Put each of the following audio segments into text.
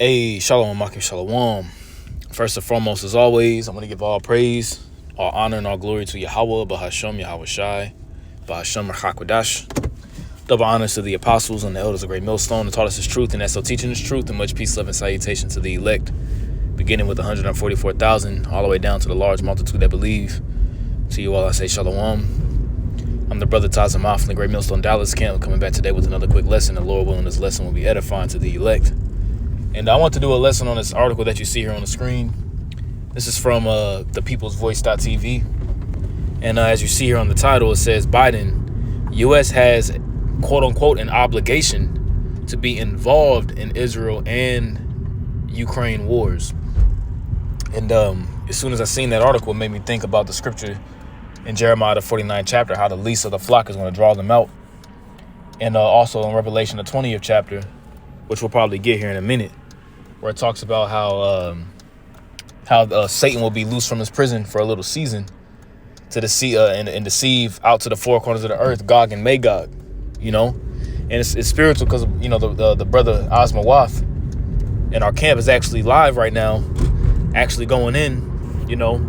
Hey, Shalom, Makim Shalom. First and foremost, as always, I'm going to give all praise, all honor, and all glory to Yahweh, Bahashem, Yahweh Shai, Bahashem, Rachakwadash. Double honors to the apostles and the elders of Great Millstone that taught us his truth, and that's still teaching his truth, and much peace, love, and salutation to the elect, beginning with 144,000, all the way down to the large multitude that believe. To you all, I say Shalom. I'm the brother Tazamah from the Great Millstone Dallas camp, coming back today with another quick lesson. The Lord willing, this lesson will be edifying to the elect. And I want to do a lesson on this article that you see here on the screen. This is from thepeoplesvoice.tv. And as you see here on the title, it says, Biden, U.S. has, quote unquote, an obligation to be involved in Israel and Ukraine wars. And as soon as I seen that article, it made me think about the scripture in Jeremiah, the 49th chapter, how the least of the flock is going to draw them out. And also in Revelation, the 20th chapter, which we'll probably get here in a minute, where it talks about how Satan will be loose from his prison for a little season to deceive and deceive out to the four corners of the earth, Gog and Magog, you know. And it's spiritual because, you know, the brother Osma Wath in our camp is actually live right now, actually going in, you know,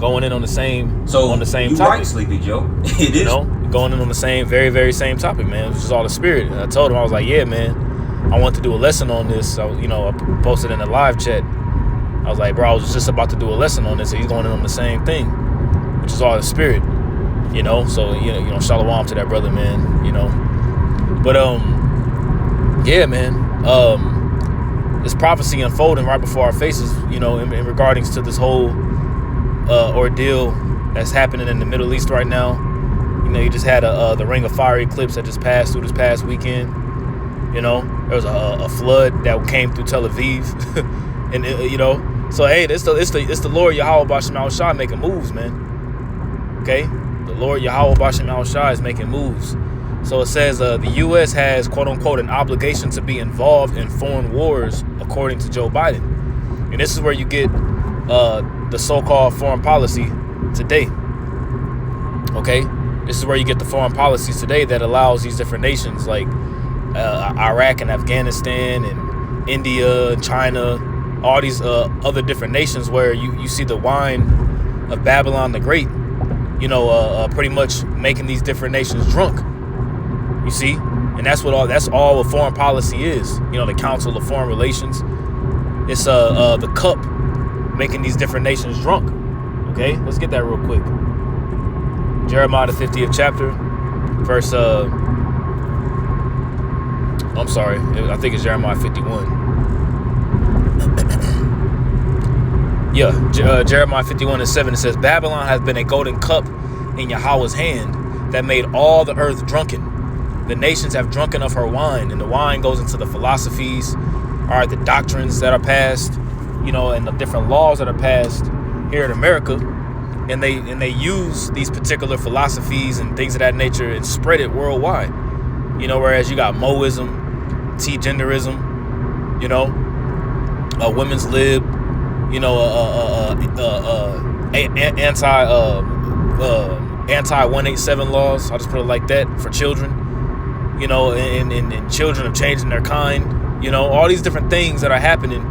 on the same topic. Right, Sleepy Joe. It is. You know, going in on the same, very, very same topic, man. It was just all the spirit. And I told him, I was like, yeah, man, I want to do a lesson on this. So, you know, I posted in the live chat. I was like, bro, I was just about to do a lesson on this, and he's going in on the same thing, which is all the spirit, you know. So, you know, shalom to that brother, man, you know. But yeah, man, this prophecy unfolding right before our faces, you know, in regarding to this whole ordeal that's happening in the Middle East right now. You know, you just had the Ring of Fire eclipse that just passed through this past weekend. You know, there was a flood that came through Tel Aviv, and you know, so hey, it's the Lord Yahweh Bashem Al Shai making moves, man. Okay, the Lord Yahweh Bashem Al Shai is making moves. So it says the U.S. has, quote unquote, an obligation to be involved in foreign wars, according to Joe Biden, and this is where you get the so-called foreign policy today. Okay, this is where you get the foreign policies today that allows these different nations like Iraq and Afghanistan and India and China, all these other different nations where you see the wine of Babylon the Great, you know, pretty much making these different nations drunk. You see, and that's all a foreign policy is. You know, the Council of Foreign Relations. It's the cup making these different nations drunk. Okay, let's get that real quick. Jeremiah the 50th chapter, verse I'm sorry, I think it's Jeremiah 51. Yeah, Jeremiah 51:7, it says, Babylon has been a golden cup in Yahweh's hand that made all the earth drunken. The nations have drunken of her wine, and the wine goes into the philosophies, all right, the doctrines that are passed, you know, and the different laws that are passed here in America. And they use these particular philosophies and things of that nature and spread it worldwide. You know, whereas you got Moism, T-genderism, you know, women's lib, you know, anti 187 laws. I'll just put it like that, for children, you know, and children of changing their kind, you know, all these different things that are happening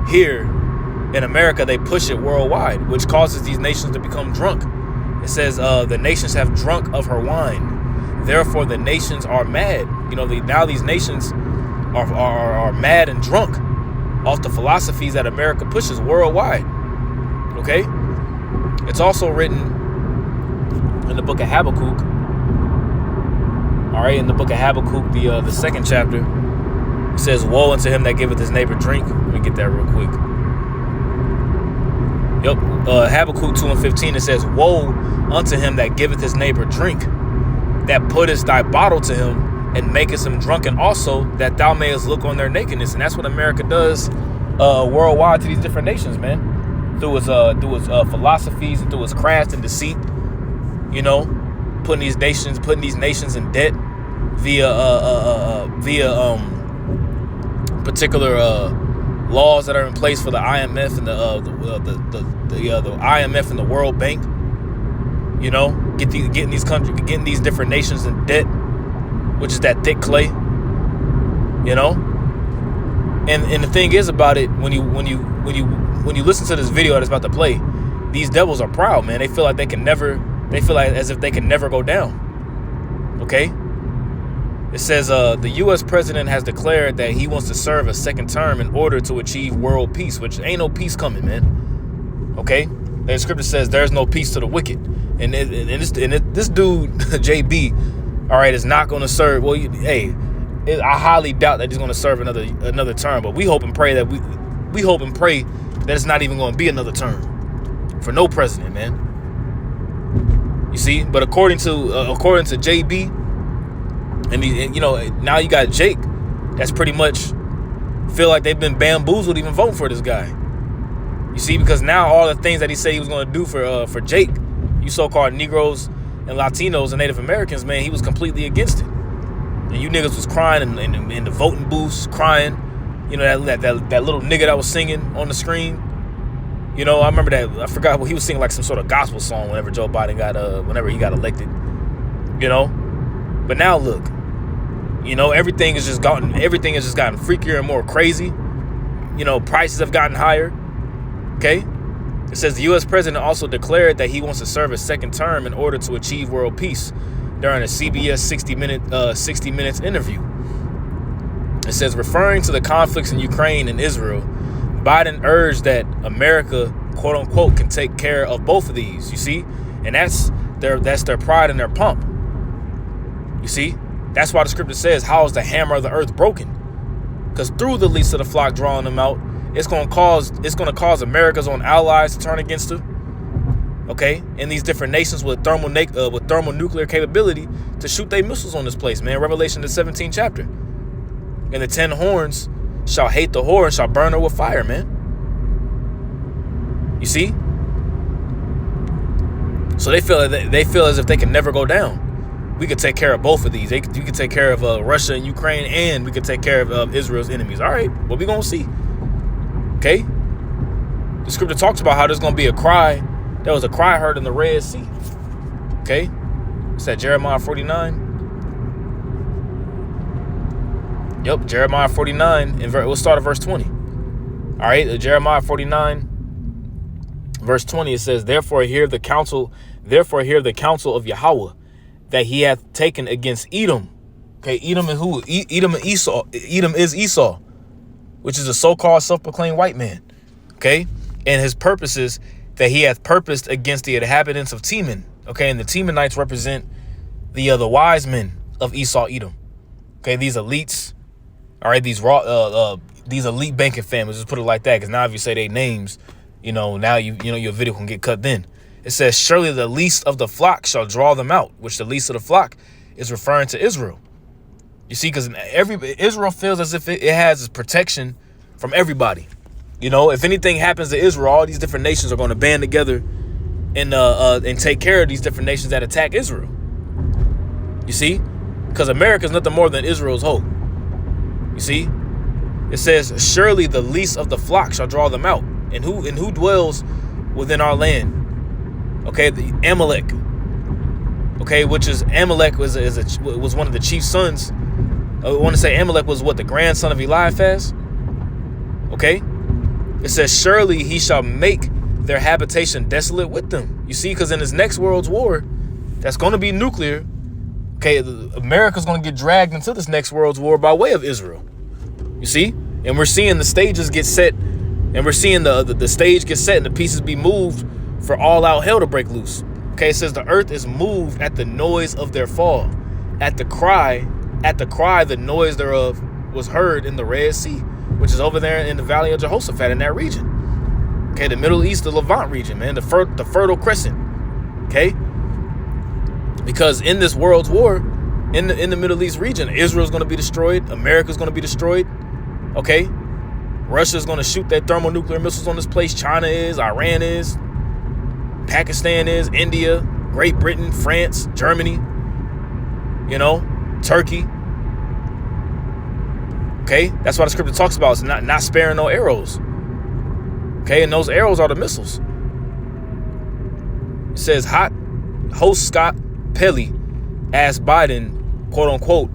here in America. They push it worldwide, which causes these nations to become drunk. It says the nations have drunk of her wine. Therefore, the nations are mad. You know, now these nations are mad and drunk off the philosophies that America pushes worldwide. Okay? It's also written in the book of Habakkuk. All right, in the book of Habakkuk, the second chapter, it says, woe unto him that giveth his neighbor drink. Let me get that real quick. Yep, Habakkuk 2:15, it says, woe unto him that giveth his neighbor drink, that puttest thy bottle to him, and makest him drunken also, that thou mayest look on their nakedness. And that's what America does worldwide to these different nations, man. Through its philosophies and through its craft and deceit, you know, putting these nations in debt via particular laws that are in place for the IMF and the IMF and the World Bank. You know, getting these different nations in debt, which is that thick clay. You know, And the thing is about it, when you listen to this video that's about to play, these devils are proud, man. They feel like as if they can never go down. Okay? It says the U.S. president has declared that he wants to serve a second term in order to achieve world peace, which ain't no peace coming, man. Okay? The scripture says there's no peace to the wicked. And this dude, JB, all right, is not going to serve. Well, I highly doubt that he's going to serve another term. But we hope and pray that it's not even going to be another term for no president, man. You see? But according to JB, and now you got Jake, that's pretty much feel like they've been bamboozled even voting for this guy. You see, because now all the things that he said he was going to do for Jake, you so-called Negroes and Latinos and Native Americans, man, he was completely against it. And you niggas was crying in the voting booths, crying. You know, that little nigga that was singing on the screen. You know, I remember that. I forgot what he was singing, like some sort of gospel song whenever Joe Biden whenever he got elected. You know, but now look, you know, everything has just gotten freakier and more crazy. You know, prices have gotten higher. Okay. It says the U.S. president also declared that he wants to serve a second term in order to achieve world peace during a CBS 60 Minutes interview. It says, referring to the conflicts in Ukraine and Israel, Biden urged that America, quote unquote, can take care of both of these. You see, and that's their pride and their pomp. You see, that's why the scripture says, how is the hammer of the earth broken? Because through the least of the flock drawing them out, it's going to cause America's own allies to turn against her. Okay, and these different nations with thermonuclear capability to shoot their missiles on this place, man. Revelation the 17th chapter. And the 10 horns shall hate the whore and shall burn her with fire, man. You see? So they feel as if they can never go down. We could take care of both of these. We could take care of Russia and Ukraine, and we could take care of Israel's enemies. All right, what we gonna see? Okay, the scripture talks about how there's gonna be a cry. There was a cry heard in the Red Sea. Okay, it's at Jeremiah 49. Yep, Jeremiah 49, and we'll start at verse 20. All right, Jeremiah 49, verse 20. It says, Therefore hear the counsel of Yahweh, that he hath taken against Edom. Okay, Edom and who? Edom and Esau. Edom is Esau, which is a so-called self-proclaimed white man. Okay, and his purposes that he hath purposed against the inhabitants of Teman. Okay, and the Temanites represent the wise men of Esau, Edom. Okay, these elites. All right, these elite banking families. Just put it like that, because now if you say their names, now your video can get cut. Then it says, surely the least of the flock shall draw them out, which the least of the flock is referring to Israel. You see, because Israel feels as if it has its protection from everybody. If anything happens to Israel, all these different nations are going to band together and take care of these different nations that attack Israel. You see, because America is nothing more than Israel's hope. You see, it says, surely the least of the flock shall draw them out. And who dwells within our land? Okay, the Amalek. Okay, which is Amalek was one of the chief sons. I want to say Amalek was the grandson of Eliphaz. Okay, it says, surely he shall make their habitation desolate with them. You see, because in this next world's war, that's going to be nuclear. Okay, America's going to get dragged into this next world's war by way of Israel. You see, and we're seeing the stages get set, and we're seeing the stage get set and the pieces be moved for all out hell to break loose. Okay, it says the earth is moved at the noise of their fall. At the cry, the noise thereof was heard in the Red Sea, which is over there in the Valley of Jehoshaphat in that region. Okay, the Middle East, the Levant region, man, the Fertile Crescent. Okay, because in this world's war, in the Middle East region, Israel's going to be destroyed. America's going to be destroyed. Okay, Russia's going to shoot their thermonuclear missiles on this place. China is, Iran is, Pakistan is, India, Great Britain, France, Germany, Turkey. Okay, that's why the scripture talks about it's not sparing no arrows. Okay, and those arrows are the missiles. It says, host Scott Pelley asked Biden, quote unquote,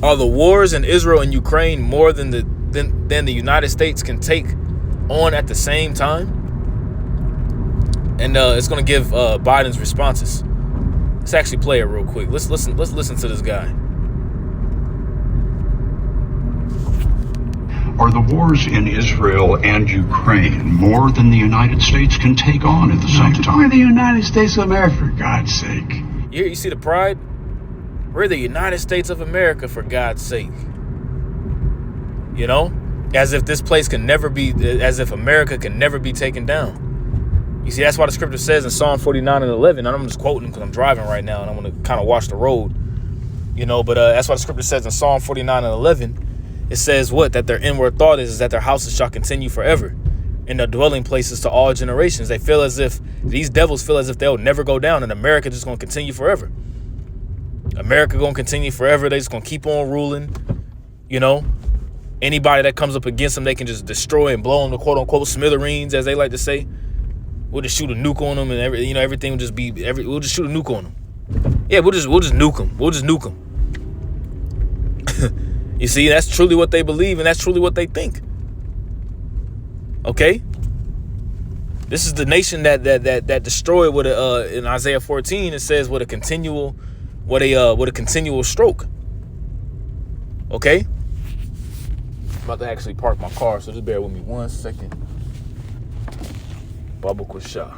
Are the wars in Israel and Ukraine more than the United States can take on at the same time? And it's gonna give Biden's responses. Let's actually play it real quick. Let's listen to this guy. Are the wars in Israel and Ukraine more than the United States can take on at the same time? We're the United States of America, for God's sake. You see the pride? We're the United States of America, for God's sake. You know? As if this place can never be, as if America can never be taken down. You see, that's why the scripture says in Psalm 49:11, and I'm just quoting because I'm driving right now and I'm going to kind of watch the road. You know, but that's why the scripture says in Psalm 49:11, it says what? That their inward thought is that their houses shall continue forever, and their dwelling places to all generations. They feel as if, these devils feel as if they'll never go down, and America just going to continue forever. America going to continue forever. They just going to keep on ruling. You know, anybody that comes up against them, they can just destroy and blow them to quote unquote smithereens, as they like to say. We'll just shoot a nuke on them, and everything will just be, we'll just shoot a nuke on them. Yeah, we'll just nuke them. We'll just nuke them. You see, that's truly what they believe, and that's truly what they think. Okay? This is the nation that destroyed with in Isaiah 14, it says with a continual stroke. Okay? I'm about to actually park my car, so just bear with me 1 second. Baba Kusha.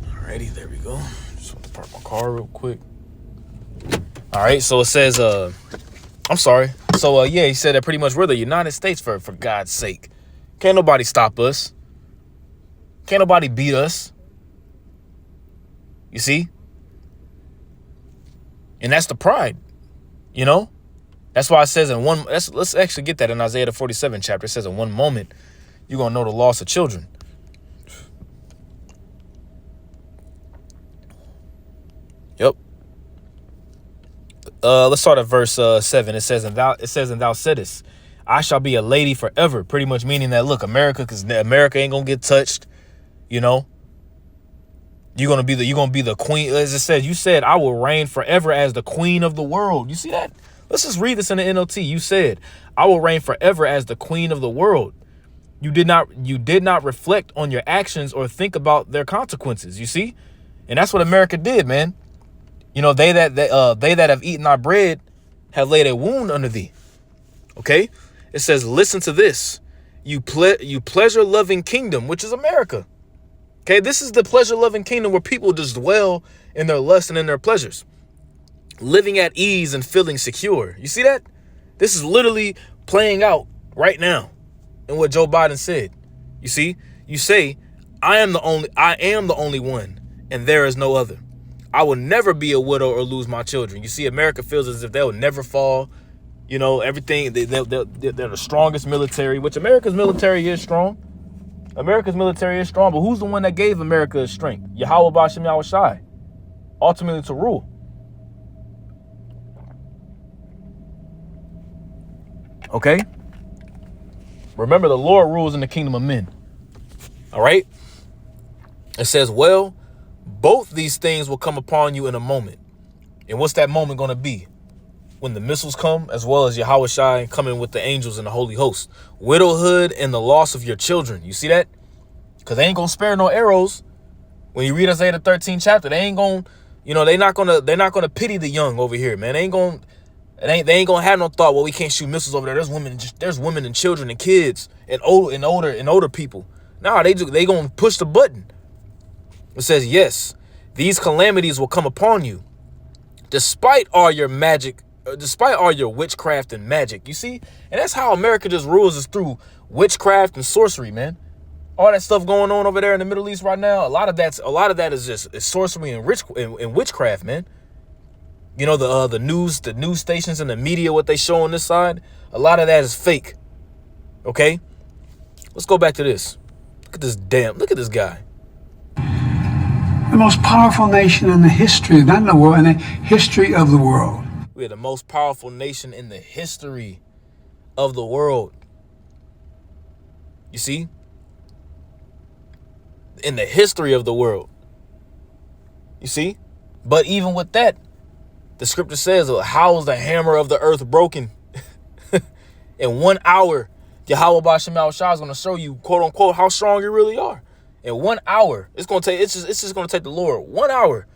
Alrighty, there we go. Just want to park my car real quick. All right, so it says, I'm sorry. So, yeah, he said that pretty much we're the United States, for God's sake. Can't nobody stop us. Can't nobody beat us. You see? And that's the pride, you know? That's why it says let's actually get that in Isaiah the 47th chapter. It says in one moment, you're going to know the loss of children. Yep. Let's start at verse 7. It says, and thou saidest, I shall be a lady forever. Pretty much meaning that, look, America ain't gonna get touched. You know, you're gonna be the queen. As it says, you said, I will reign forever as the queen of the world. You see that? Let's just read this in the NLT. You said, I will reign forever as the queen of the world. You did not reflect on your actions or think about their consequences. You see, and that's what America did, man. You know, they that have eaten our bread have laid a wound under thee. Okay, it says, listen to this, you pleasure-loving kingdom, which is America. Okay, this is the pleasure-loving kingdom where people just dwell in their lust and in their pleasures, living at ease and feeling secure. You see that? This is literally playing out right now in what Joe Biden said. You see, you say, I am the only one, and there is no other. I will never be a widow or lose my children. You see, America feels as if they'll never fall. You know, everything, they're the strongest military, which America's military is strong. America's military is strong, but who's the one that gave America strength? Yahweh Bashem Yahweh Shai, ultimately to rule. Okay? Remember, the Lord rules in the kingdom of men. All right? It says, well, both these things will come upon you in a moment. And what's that moment going to be? When the missiles come, as well as Yahweh Shai coming with the angels and the holy host. Widowhood and the loss of your children. You see that? Because they ain't going to spare no arrows. When you read Isaiah the 13th chapter, they ain't going, you know, they're not going to pity the young over here, man. They ain't going to have no thought, well, we can't shoot missiles over there. There's women and children and kids and older people. Nah, they going to push the button. It says, yes, these calamities will come upon you, despite all your witchcraft and magic. You see? And that's how America just rules, is through witchcraft and sorcery, man. All that stuff going on over there in the Middle East right now, a lot of that is just sorcery and witchcraft, man. You know, the news stations and the media, what they show on this side, a lot of that is fake. Okay? Let's go back to this. Look at this guy. The most powerful nation in the history, not in the world, in the history of the world. We're the most powerful nation in the history of the world. You see? In the history of the world. You see? But even with that, the scripture says, how is the hammer of the earth broken? In 1 hour, Yahweh Ba'Shem Shah is going to show you, quote unquote, how strong you really are. In 1 hour, it's just going to take the Lord 1 hour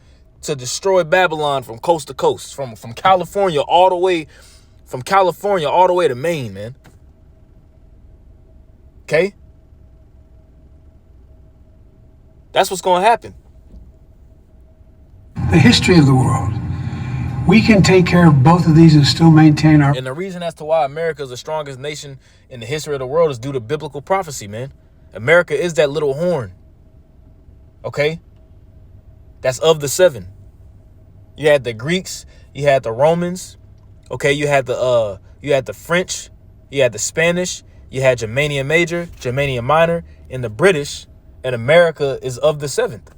to destroy Babylon from coast to coast, from California all the way, to Maine, man. Okay? That's what's going to happen. The history of the world. We can take care of both of these and still maintain our... And the reason as to why America is the strongest nation in the history of the world is due to biblical prophecy, man. America is that little horn. Okay? That's of the seven. You had the Greeks, you had the Romans, okay, you had the French, you had the Spanish, you had Germania Major, Germania Minor, and the British, and America is of the seventh,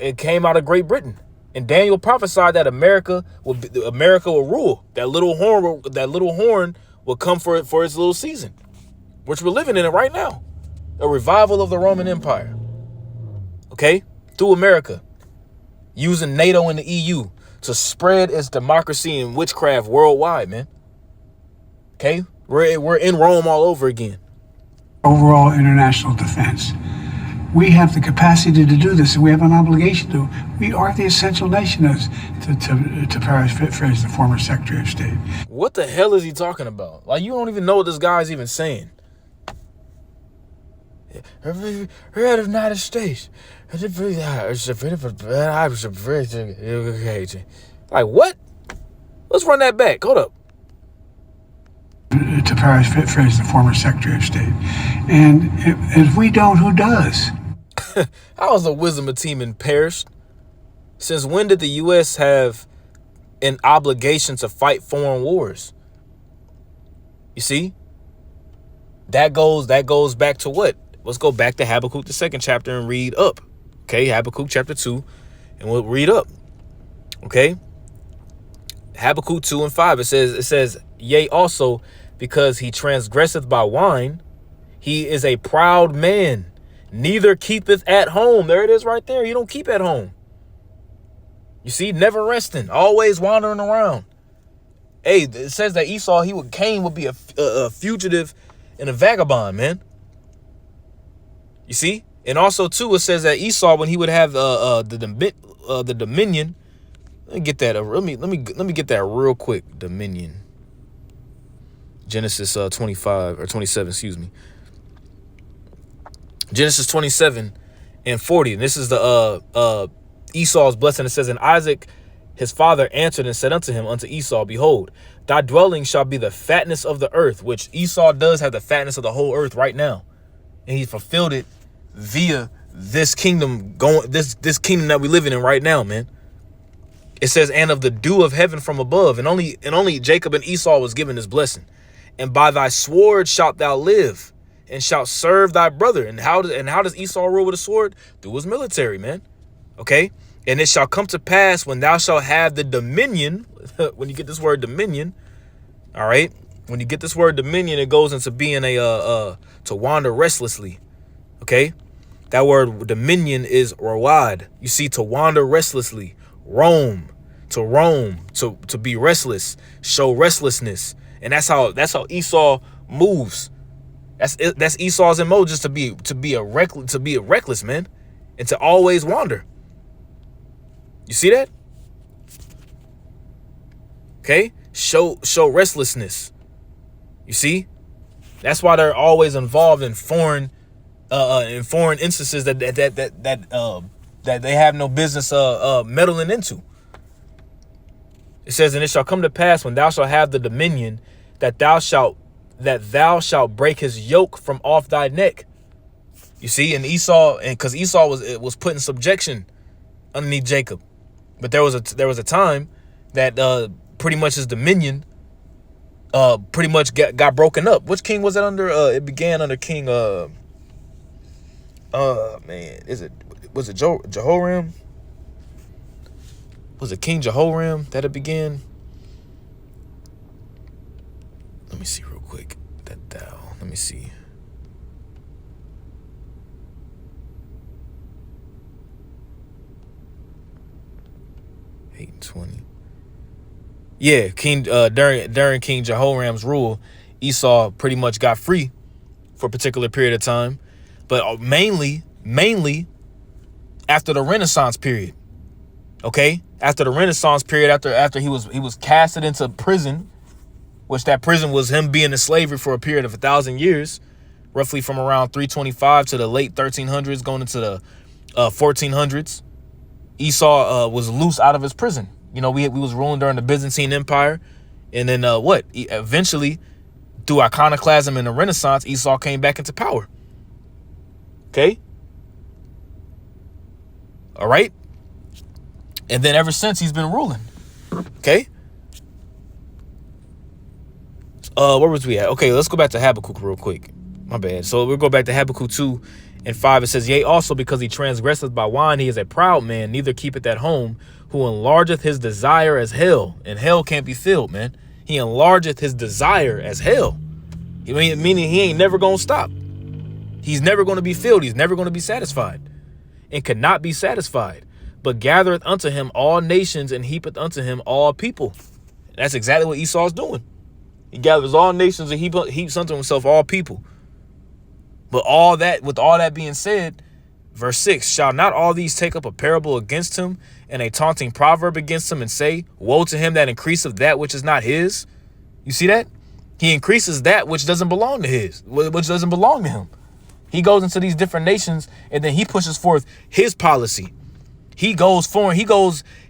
it came out of Great Britain. And Daniel prophesied that America will rule. That little horn will come for its little season, which we're living in it right now. A revival of the Roman Empire. Okay? Through America. Using NATO and the EU to spread its democracy and witchcraft worldwide, man. Okay? We're in Rome all over again. Overall international defense. We have the capacity to do this, and we have an obligation to. We are the essential nation, to paraphrase the former Secretary of State. What the hell is he talking about? Like, you don't even know what this guy's even saying. We're the United States. Like, what? Let's run that back. Hold up. To paraphrase the former Secretary of State. And if we don't, who does? How is the wisdom of teaming perished? Since when did the U.S. have an obligation to fight foreign wars? You see? That goes back to what? Let's go back to Habakkuk, the 2nd chapter, and read up. Okay, Habakkuk chapter 2, and we'll read up. Okay? Habakkuk 2 and 5, it says, yea, also, because he transgresseth by wine, he is a proud man, neither keepeth at home. There it is right there. You don't keep at home. You see, never resting, always wandering around. Hey, it says that Cain would be a fugitive and a vagabond, man. You see? And also, too, it says that Esau, when he would have the dominion, let me get that. Let me get that real quick. Dominion. Genesis 25 or 27, excuse me. Genesis 27 and 40. And this is the Esau's blessing. It says, and Isaac, his father, answered and said unto Esau, behold, thy dwelling shall be the fatness of the earth, which Esau does have the fatness of the whole earth right now. And he fulfilled it via this kingdom this kingdom that we living in right now, man. It says, and of the dew of heaven from above. And only Jacob and Esau was given this blessing. And by thy sword shalt thou live, and shalt serve thy brother. And how does Esau rule with a sword? Through his military, man. Okay? And it shall come to pass when thou shalt have the dominion, when you get this word dominion, all right? When you get this word dominion, it goes into being to wander restlessly. Okay? That word dominion is rawad. You see, to wander restlessly. Roam, to be restless, show restlessness. And that's how Esau moves. That's Esau's MO, just to be a reckless, man, and to always wander. You see that? Okay? Show restlessness. You see? That's why they're always involved in foreign instances that they have no business meddling into. It says, and it shall come to pass when thou shalt have the dominion that thou shalt break his yoke from off thy neck. You see, and Esau, and because Esau was put in subjection underneath Jacob, but there was a time that pretty much his dominion pretty much got broken up. Which king was it under? It began under King was it Jehoram? Was it King Jehoram that it began? Let me see real quick. Let me see. 820. Yeah, during King Jehoram's rule, Esau pretty much got free for a particular period of time, but mainly after the Renaissance period. Okay, after the Renaissance period, after he was casted into prison, which that prison was him being in slavery for a period of 1,000 years, roughly from around 325 to the late 1300s, going into the 1400s. Esau was loose out of his prison. You know, we was ruling during the Byzantine Empire, and then eventually, through iconoclasm in the Renaissance, Esau came back into power. Okay, all right, and then ever since he's been ruling. Okay, where was we at? Okay, let's go back to Habakkuk real quick. My bad. So we'll go back to Habakkuk 2:5. It says, yea, also because he transgresseth by wine, he is a proud man, neither keepeth at home, who enlargeth his desire as hell. And hell can't be filled, man. He enlargeth his desire as hell. Meaning he ain't never going to stop. He's never going to be filled. He's never going to be satisfied, and cannot be satisfied, but gathereth unto him all nations, and heapeth unto him all people. That's exactly what Esau's doing. He gathers all nations and heaps unto himself all people. But with all that being said, verse 6, shall not all these take up a parable against him, and a taunting proverb against him, and say, woe to him that increaseth that which is not his? You see that? He increases that which doesn't belong to which doesn't belong to him. He goes into these different nations, and then he pushes forth his policy. He goes foreign.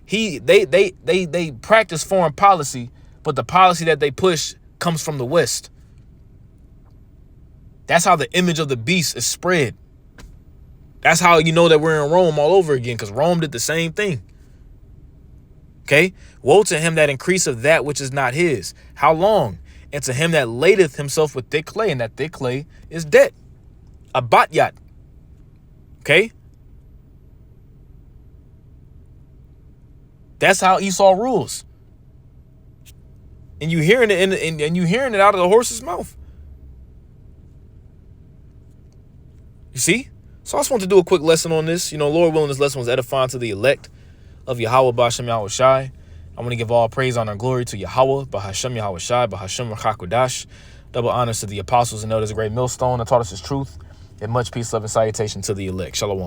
They practice foreign policy, but the policy that they push comes from the West. That's how the image of the beast is spread. That's how you know that we're in Rome all over again, because Rome did the same thing. Okay? Woe to him that increaseth that which is not his. How long? And to him that ladeth himself with thick clay, and that thick clay is debt. A batyat. Okay? That's how Esau rules. And you hearing it and you hearing it out of the horse's mouth. You see? So I just want to do a quick lesson on this. You know, Lord willing, this lesson was edifying to the elect of Yahweh B'Hashem Yahweh Shai. I want to give all praise, honor, and glory to Yahweh B'Hashem Yahweh Shai, B'Hashem Rachakodash. Double honors to the apostles and elders, a great millstone that taught us his truth. And much peace, love, and salutation to the elect. Shalom.